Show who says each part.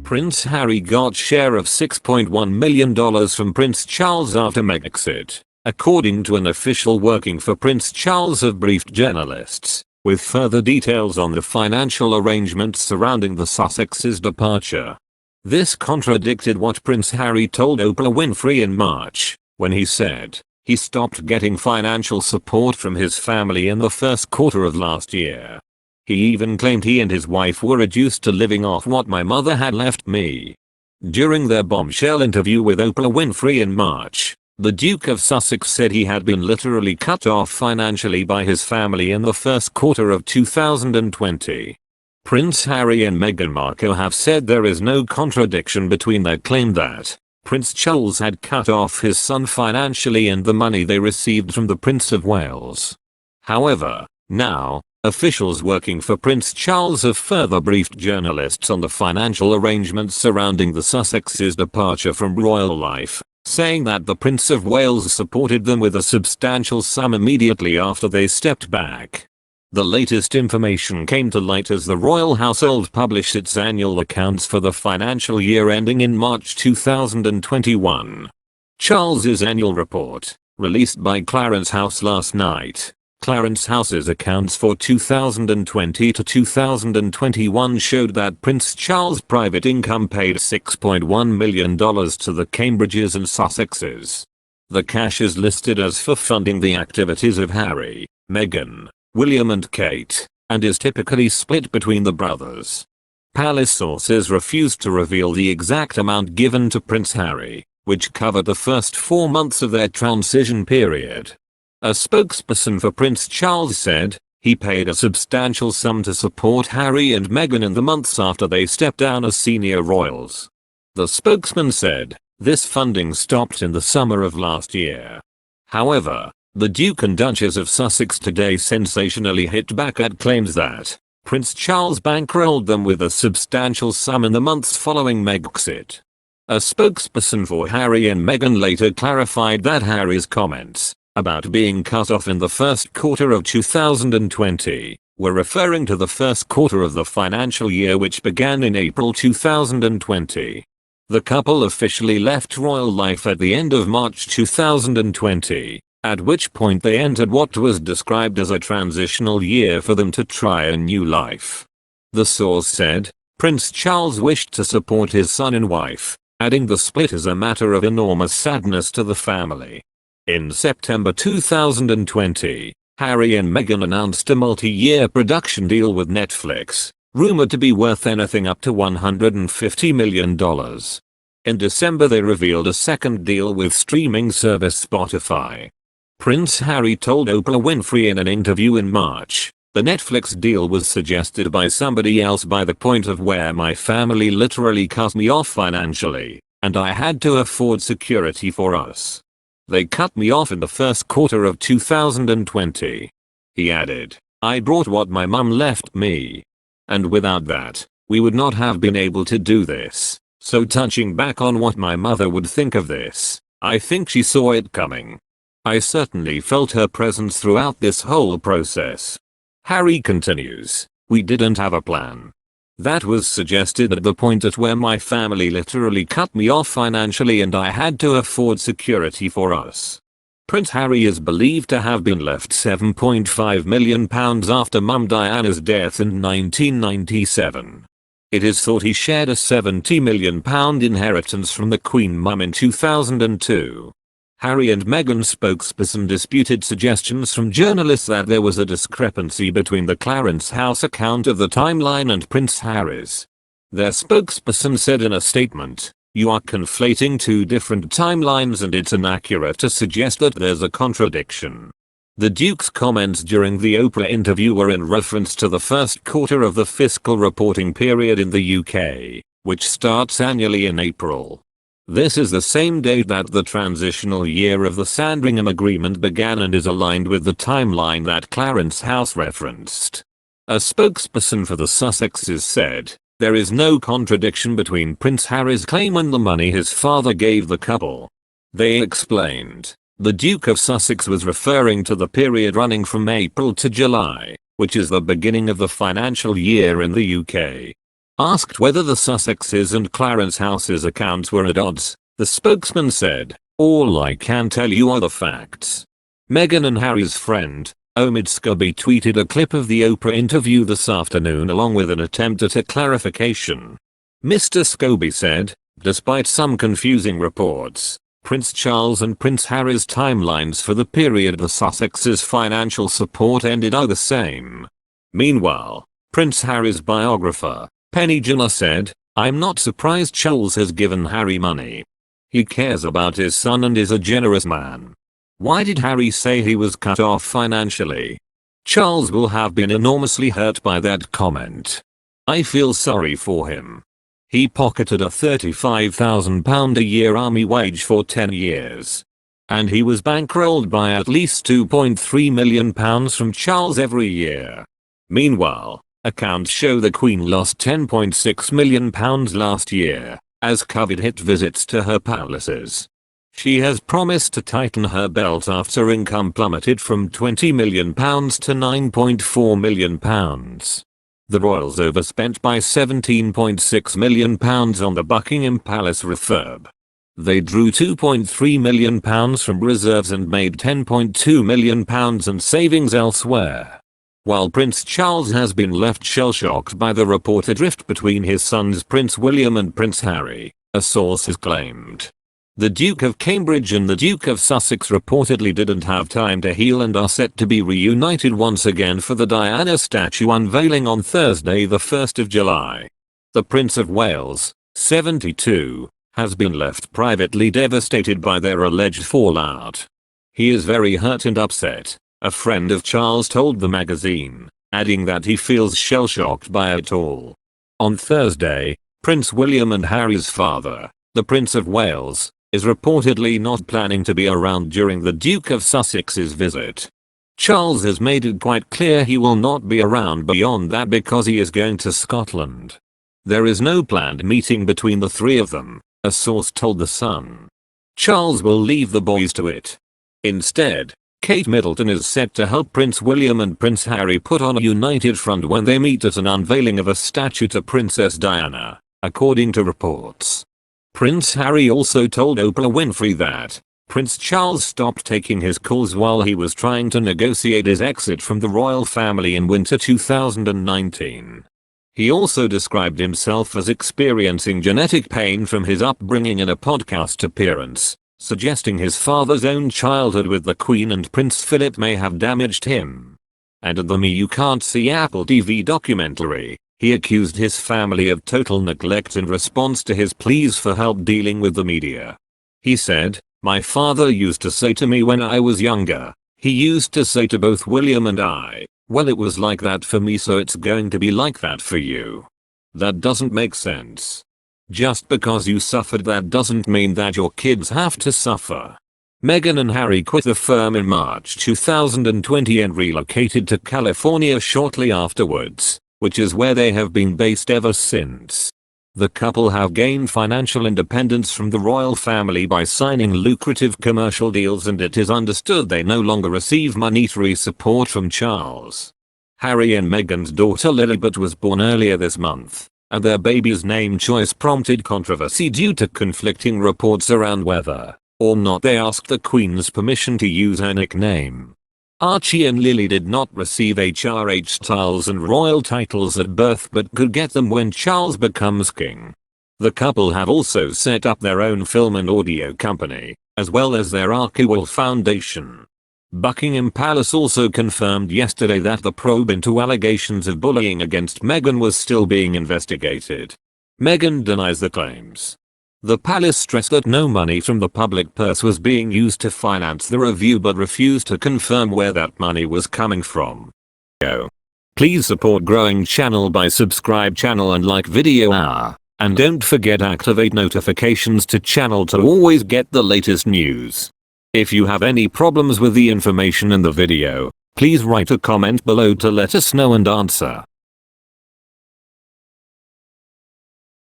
Speaker 1: Prince Harry got share of $6.1 million from Prince Charles after Megxit, according to an official working for Prince Charles have briefed journalists, with further details on the financial arrangements surrounding the Sussexes' departure. This contradicted what Prince Harry told Oprah Winfrey in March, when he said he stopped getting financial support from his family in the first quarter of last year. He even claimed he and his wife were reduced to living off what my mother had left me. During their bombshell interview with Oprah Winfrey in March, the Duke of Sussex said he had been literally cut off financially by his family in the first quarter of 2020. Prince Harry and Meghan Markle have said there is no contradiction between their claim that Prince Charles had cut off his son financially and the money they received from the Prince of Wales. However, now, officials working for Prince Charles have further briefed journalists on the financial arrangements surrounding the Sussexes' departure from royal life, saying that the Prince of Wales supported them with a substantial sum immediately after they stepped back. The latest information came to light as the royal household published its annual accounts for the financial year ending in March 2021. Charles's annual report, released by Clarence House last night. Clarence House's accounts for 2020 to 2021 showed that Prince Charles' private income paid $6.1 million to the Cambridges and Sussexes. The cash is listed as for funding the activities of Harry, Meghan, William and Kate, and is typically split between the brothers. Palace sources refused to reveal the exact amount given to Prince Harry, which covered the first 4 months of their transition period. A spokesperson for Prince Charles said, he paid a substantial sum to support Harry and Meghan in the months after they stepped down as senior royals. The spokesman said, this funding stopped in the summer of last year. However, the Duke and Duchess of Sussex today sensationally hit back at claims that Prince Charles bankrolled them with a substantial sum in the months following Megxit. A spokesperson for Harry and Meghan later clarified that Harry's comments about being cut off in the first quarter of 2020 were referring to the first quarter of the financial year, which began in April 2020. The couple officially left royal life at the end of March 2020, at which point they entered what was described as a transitional year for them to try a new life. The source said, Prince Charles wished to support his son and wife, adding the split is a matter of enormous sadness to the family. In September 2020, Harry and Meghan announced a multi-year production deal with Netflix, rumored to be worth anything up to $150 million. In December they revealed a second deal with streaming service Spotify. Prince Harry told Oprah Winfrey in an interview in March, the Netflix deal was suggested by somebody else by the point of where my family literally cut me off financially, and I had to afford security for us. They cut me off in the first quarter of 2020. He added, I brought what my mum left me. And without that, we would not have been able to do this. So touching back on what my mother would think of this, I think she saw it coming. I certainly felt her presence throughout this whole process. Harry continues, we didn't have a plan. That was suggested at the point at where my family literally cut me off financially and I had to afford security for us. Prince Harry is believed to have been left £7.5 million after Mum Diana's death in 1997. It is thought he shared a £70 million inheritance from the Queen Mum in 2002. Harry and Meghan spokesperson disputed suggestions from journalists that there was a discrepancy between the Clarence House account of the timeline and Prince Harry's. Their spokesperson said in a statement, you are conflating two different timelines and it's inaccurate to suggest that there's a contradiction. The Duke's comments during the Oprah interview were in reference to the first quarter of the fiscal reporting period in the UK, which starts annually in April. This is the same date that the transitional year of the Sandringham Agreement began and is aligned with the timeline that Clarence House referenced. A spokesperson for the Sussexes said, there is no contradiction between Prince Harry's claim and the money his father gave the couple. They explained, the Duke of Sussex was referring to the period running from April to July, which is the beginning of the financial year in the UK. Asked whether the Sussexes and Clarence House's accounts were at odds, the spokesman said, "All I can tell you are the facts." Meghan and Harry's friend, Omid Scobie, tweeted a clip of the Oprah interview this afternoon along with an attempt at a clarification. Mr. Scobie said, despite some confusing reports, Prince Charles and Prince Harry's timelines for the period the Sussexes' financial support ended are the same. Meanwhile, Prince Harry's biographer, Penny Jenner, said, "I'm not surprised Charles has given Harry money. He cares about his son and is a generous man. Why did Harry say he was cut off financially? Charles will have been enormously hurt by that comment. I feel sorry for him. He pocketed a £35,000 a year army wage for 10 years. And he was bankrolled by at least £2.3 million from Charles every year." Meanwhile, accounts show the Queen lost £10.6 million last year, as COVID hit visits to her palaces. She has promised to tighten her belt after income plummeted from £20 million to £9.4 million. The royals overspent by £17.6 million on the Buckingham Palace refurb. They drew £2.3 million from reserves and made £10.2 million in savings elsewhere. While Prince Charles has been left shell-shocked by the reported rift between his sons Prince William and Prince Harry, a source has claimed. The Duke of Cambridge and the Duke of Sussex reportedly didn't have time to heal and are set to be reunited once again for the Diana statue unveiling on Thursday the 1st of July. The Prince of Wales, 72, has been left privately devastated by their alleged fallout. "He is very hurt and upset," a friend of Charles told the magazine, adding that he feels shell-shocked by it all. On Thursday, Prince William and Harry's father, the Prince of Wales, is reportedly not planning to be around during the Duke of Sussex's visit. Charles has made it quite clear he will not be around beyond that because he is going to Scotland. There is no planned meeting between the three of them, a source told The Sun. Charles will leave the boys to it. Instead, Kate Middleton is set to help Prince William and Prince Harry put on a united front when they meet at an unveiling of a statue to Princess Diana, according to reports. Prince Harry also told Oprah Winfrey that Prince Charles stopped taking his calls while he was trying to negotiate his exit from the royal family in winter 2019. He also described himself as experiencing genetic pain from his upbringing in a podcast appearance, suggesting his father's own childhood with the Queen and Prince Philip may have damaged him. And at the Me You Can't See Apple TV documentary, he accused his family of total neglect in response to his pleas for help dealing with the media. He said, "My father used to say to me when I was younger, he used to say to both William and I, well, it was like that for me, so it's going to be like that for you. That doesn't make sense. Just because you suffered, that doesn't mean that your kids have to suffer." Meghan and Harry quit the firm in March 2020 and relocated to California shortly afterwards, which is where they have been based ever since. The couple have gained financial independence from the royal family by signing lucrative commercial deals, and it is understood they no longer receive monetary support from Charles. Harry and Meghan's daughter Lilibet was born earlier this month, and their baby's name choice prompted controversy due to conflicting reports around whether or not they asked the Queen's permission to use her nickname. Archie and Lily did not receive HRH styles and royal titles at birth but could get them when Charles becomes king. The couple have also set up their own film and audio company, as well as their Archewell Foundation. Buckingham Palace also confirmed yesterday that the probe into allegations of bullying against Meghan was still being investigated. Meghan denies the claims. The palace stressed that no money from the public purse was being used to finance the review but refused to confirm where that money was coming from. Please support growing channel by subscribe channel and like video hour. And don't forget activate notifications to channel to always get the latest news. If you have any problems with the information in the video, please write a comment below to let us know and answer.